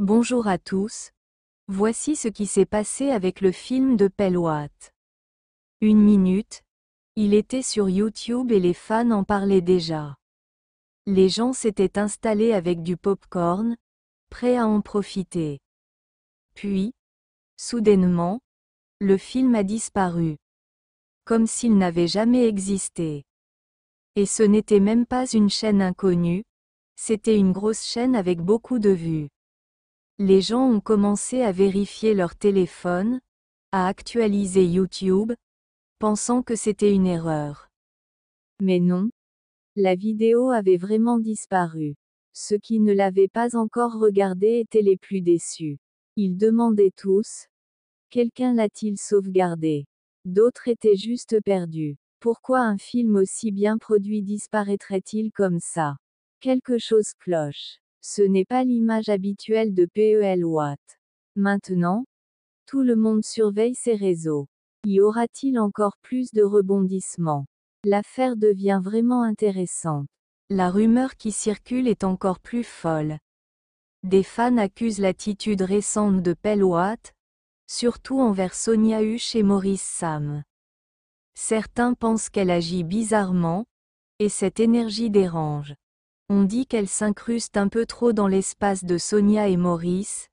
Bonjour à tous, voici ce qui s'est passé avec le film de Pelhwatt. 1 minute, il était sur YouTube et les fans en parlaient déjà. Les gens s'étaient installés avec du popcorn, prêts à en profiter. Puis, soudainement, le film a disparu. Comme s'il n'avait jamais existé. Et ce n'était même pas une chaîne inconnue, c'était une grosse chaîne avec beaucoup de vues. Les gens ont commencé à vérifier leur téléphone, à actualiser YouTube, pensant que c'était une erreur. Mais non. La vidéo avait vraiment disparu. Ceux qui ne l'avaient pas encore regardée étaient les plus déçus. Ils demandaient tous: quelqu'un l'a-t-il sauvegardé? D'autres étaient juste perdus. Pourquoi un film aussi bien produit disparaîtrait-il comme ça? Quelque chose cloche. Ce n'est pas l'image habituelle de Pelhwatt. Maintenant, tout le monde surveille ses réseaux. Y aura-t-il encore plus de rebondissements? L'affaire devient vraiment intéressante. La rumeur qui circule est encore plus folle. Des fans accusent l'attitude récente de Pelhwatt, surtout envers Sonia Husch et Maurice Sam. Certains pensent qu'elle agit bizarrement, et cette énergie dérange. On dit qu'elle s'incruste un peu trop dans l'espace de Sonia et Maurice,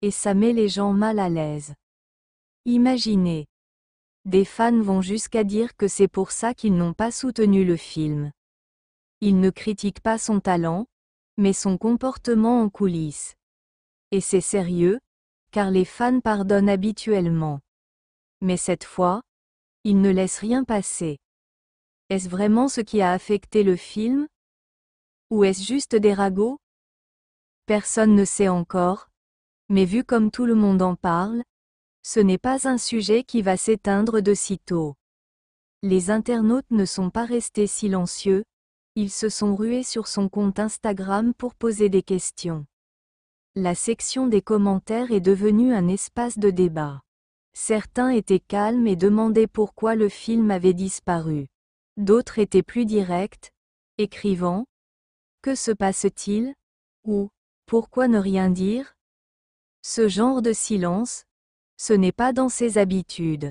et ça met les gens mal à l'aise. Imaginez. Des fans vont jusqu'à dire que c'est pour ça qu'ils n'ont pas soutenu le film. Ils ne critiquent pas son talent, mais son comportement en coulisses. Et c'est sérieux, car les fans pardonnent habituellement. Mais cette fois, ils ne laissent rien passer. Est-ce vraiment ce qui a affecté le film? Ou est-ce juste des ragots? Personne ne sait encore, mais vu comme tout le monde en parle, ce n'est pas un sujet qui va s'éteindre de sitôt. Les internautes ne sont pas restés silencieux, ils se sont rués sur son compte Instagram pour poser des questions. La section des commentaires est devenue un espace de débat. Certains étaient calmes et demandaient pourquoi le film avait disparu. D'autres étaient plus directs, écrivant: que se passe-t-il? Ou pourquoi ne rien dire? Ce genre de silence, ce n'est pas dans ses habitudes.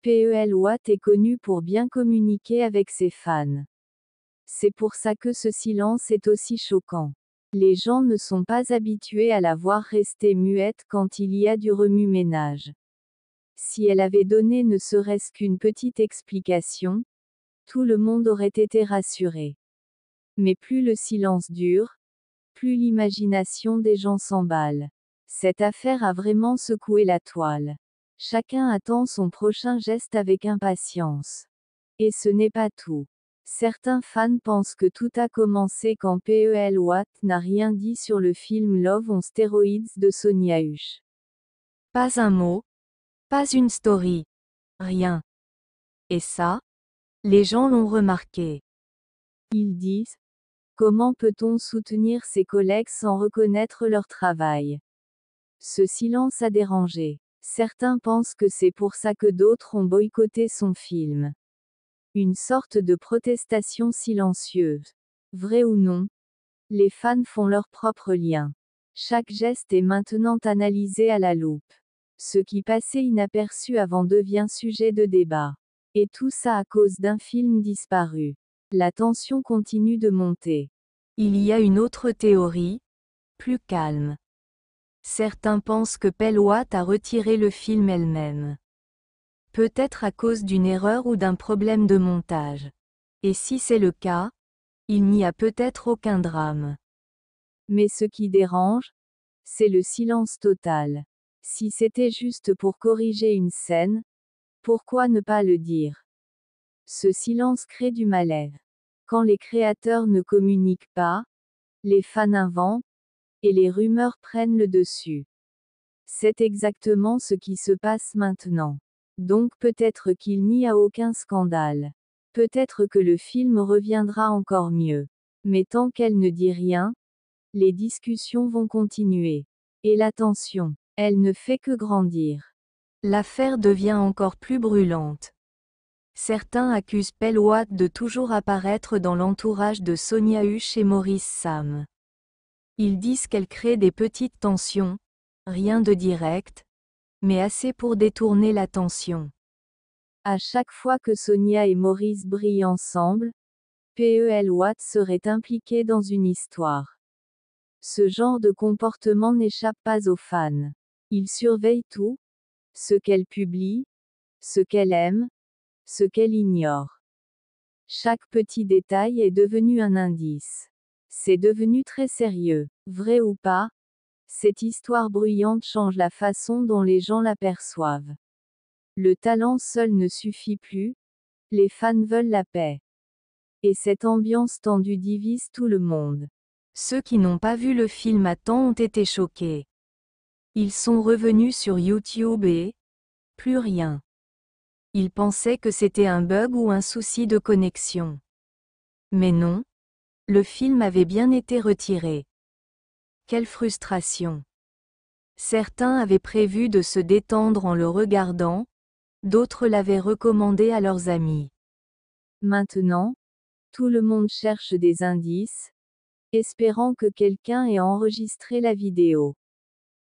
Pelhwatt est connu pour bien communiquer avec ses fans. C'est pour ça que ce silence est aussi choquant. Les gens ne sont pas habitués à la voir rester muette quand il y a du remue-ménage. Si elle avait donné ne serait-ce qu'une petite explication, tout le monde aurait été rassuré. Mais plus le silence dure, plus l'imagination des gens s'emballe. Cette affaire a vraiment secoué la toile. Chacun attend son prochain geste avec impatience. Et ce n'est pas tout. Certains fans pensent que tout a commencé quand Pelhwatt n'a rien dit sur le film Love on Steroids de Sonia Husch. Pas un mot, pas une story. Rien. Et ça, les gens l'ont remarqué. Ils disent: comment peut-on soutenir ses collègues sans reconnaître leur travail? Ce silence a dérangé. Certains pensent que c'est pour ça que d'autres ont boycotté son film. Une sorte de protestation silencieuse. Vrai ou non, les fans font leur propre lien. Chaque geste est maintenant analysé à la loupe. Ce qui passait inaperçu avant devient sujet de débat. Et tout ça à cause d'un film disparu. La tension continue de monter. Il y a une autre théorie, plus calme. Certains pensent que Pelhwatt a retiré le film elle-même. Peut-être à cause d'une erreur ou d'un problème de montage. Et si c'est le cas, il n'y a peut-être aucun drame. Mais ce qui dérange, c'est le silence total. Si c'était juste pour corriger une scène, pourquoi ne pas le dire? Ce silence crée du malaise. Quand les créateurs ne communiquent pas, les fans inventent, et les rumeurs prennent le dessus. C'est exactement ce qui se passe maintenant. Donc peut-être qu'il n'y a aucun scandale. Peut-être que le film reviendra encore mieux. Mais tant qu'elle ne dit rien, les discussions vont continuer. Et la tension, elle ne fait que grandir. L'affaire devient encore plus brûlante. Certains accusent Pelhwatt de toujours apparaître dans l'entourage de Sonia Husch et Maurice Sam. Ils disent qu'elle crée des petites tensions, rien de direct, mais assez pour détourner l'attention. À chaque fois que Sonia et Maurice brillent ensemble, P.E.L. Watt serait impliqué dans une histoire. Ce genre de comportement n'échappe pas aux fans. Il surveille tout, ce qu'elle publie, ce qu'elle aime, ce qu'elle ignore. Chaque petit détail est devenu un indice. C'est devenu très sérieux. Vrai ou pas, cette histoire bruyante change la façon dont les gens l'aperçoivent. Le talent seul ne suffit plus, les fans veulent la paix. Et cette ambiance tendue divise tout le monde. Ceux qui n'ont pas vu le film à temps ont été choqués. Ils sont revenus sur YouTube et plus rien. Ils pensaient que c'était un bug ou un souci de connexion. Mais non, le film avait bien été retiré. Quelle frustration. Certains avaient prévu de se détendre en le regardant, d'autres l'avaient recommandé à leurs amis. Maintenant, tout le monde cherche des indices, espérant que quelqu'un ait enregistré la vidéo.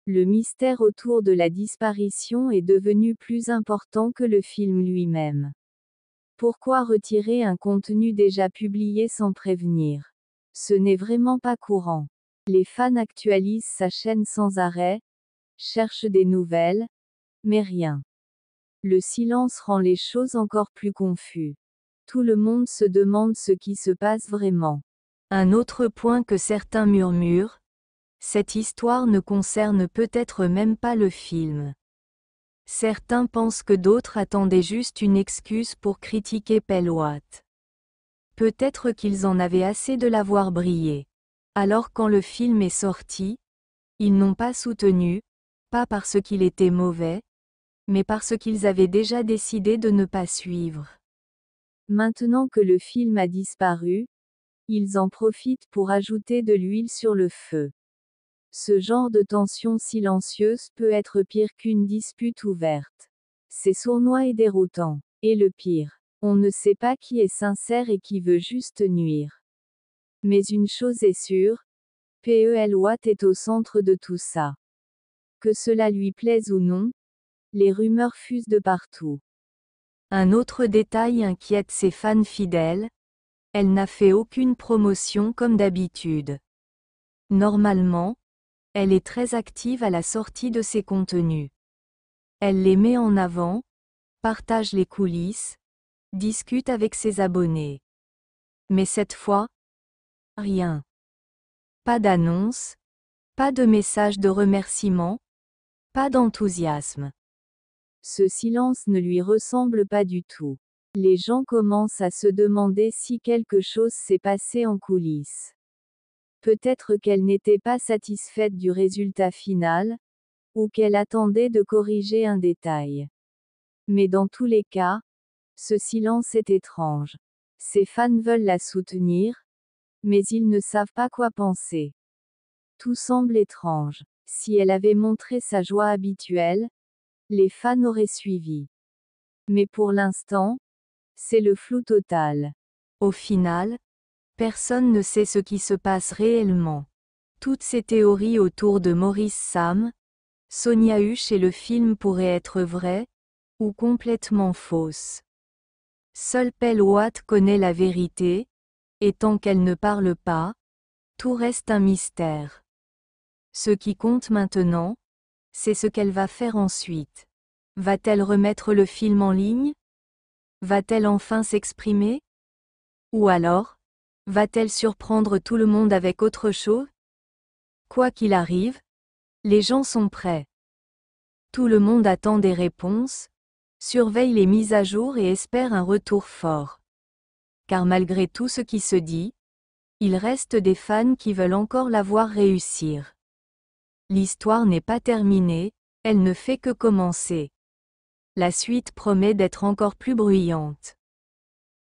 Le mystère autour de la disparition est devenu plus important que le film lui-même. Pourquoi retirer un contenu déjà publié sans prévenir? Ce n'est vraiment pas courant. Les fans actualisent sa chaîne sans arrêt, cherchent des nouvelles, mais rien. Le silence rend les choses encore plus confuses. Tout le monde se demande ce qui se passe vraiment. Un autre point que certains murmurent, cette histoire ne concerne peut-être même pas le film. Certains pensent que d'autres attendaient juste une excuse pour critiquer P.E.L. Watt. Peut-être qu'ils en avaient assez de la voir briller. Alors quand le film est sorti, ils n'ont pas soutenu, pas parce qu'il était mauvais, mais parce qu'ils avaient déjà décidé de ne pas suivre. Maintenant que le film a disparu, ils en profitent pour ajouter de l'huile sur le feu. Ce genre de tension silencieuse peut être pire qu'une dispute ouverte. C'est sournois et déroutant. Et le pire, on ne sait pas qui est sincère et qui veut juste nuire. Mais une chose est sûre, P.E.L. Watt est au centre de tout ça. Que cela lui plaise ou non, les rumeurs fusent de partout. Un autre détail inquiète ses fans fidèles, elle n'a fait aucune promotion comme d'habitude. Normalement, elle est très active à la sortie de ses contenus. Elle les met en avant, partage les coulisses, discute avec ses abonnés. Mais cette fois, rien. Pas d'annonce, pas de message de remerciement, pas d'enthousiasme. Ce silence ne lui ressemble pas du tout. Les gens commencent à se demander si quelque chose s'est passé en coulisses. Peut-être qu'elle n'était pas satisfaite du résultat final, ou qu'elle attendait de corriger un détail. Mais dans tous les cas, ce silence est étrange. Ses fans veulent la soutenir, mais ils ne savent pas quoi penser. Tout semble étrange. Si elle avait montré sa joie habituelle, les fans auraient suivi. Mais pour l'instant, c'est le flou total. Au final, personne ne sait ce qui se passe réellement. Toutes ces théories autour de Maurice Sam, Sonia Huche et le film pourraient être vraies, ou complètement fausses. Seule P.E.L. Watt connaît la vérité, et tant qu'elle ne parle pas, tout reste un mystère. Ce qui compte maintenant, c'est ce qu'elle va faire ensuite. Va-t-elle remettre le film en ligne? Va-t-elle enfin s'exprimer? Ou alors, va-t-elle surprendre tout le monde avec autre chose? Quoi qu'il arrive, les gens sont prêts. Tout le monde attend des réponses, surveille les mises à jour et espère un retour fort. Car malgré tout ce qui se dit, il reste des fans qui veulent encore la voir réussir. L'histoire n'est pas terminée, elle ne fait que commencer. La suite promet d'être encore plus bruyante.